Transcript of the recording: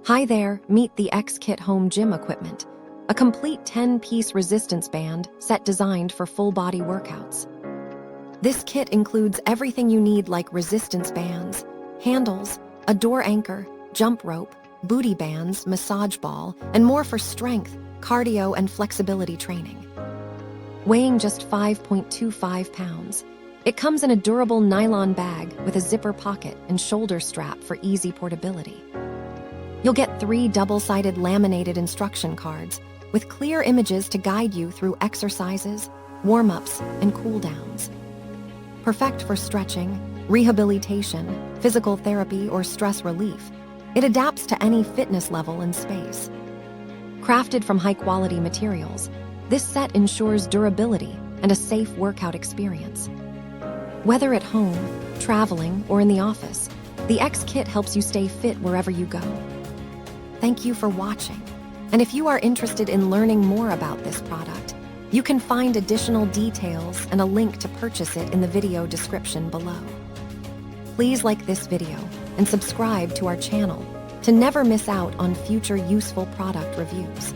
Hi there, meet the X-Kit home gym equipment, a complete 10-piece resistance band set designed for full-body workouts. This kit includes everything you need like resistance bands, handles, a door anchor, jump rope, booty bands, massage ball, and more for strength, cardio, and flexibility training. Weighing just 5.25 pounds, it comes in a durable nylon bag with a zipper pocket and shoulder strap for easy portability. You'll get 3 double-sided laminated instruction cards with clear images to guide you through exercises, warm-ups, and cool-downs. Perfect for stretching, rehabilitation, physical therapy, or stress relief, it adapts to any fitness level and space. Crafted from high-quality materials, this set ensures durability and a safe workout experience. Whether at home, traveling, or in the office, the X-Kit helps you stay fit wherever you go. Thank you for watching, and if you are interested in learning more about this product, you can find additional details and a link to purchase it in the video description below. Please like this video and subscribe to our channel to never miss out on future useful product reviews.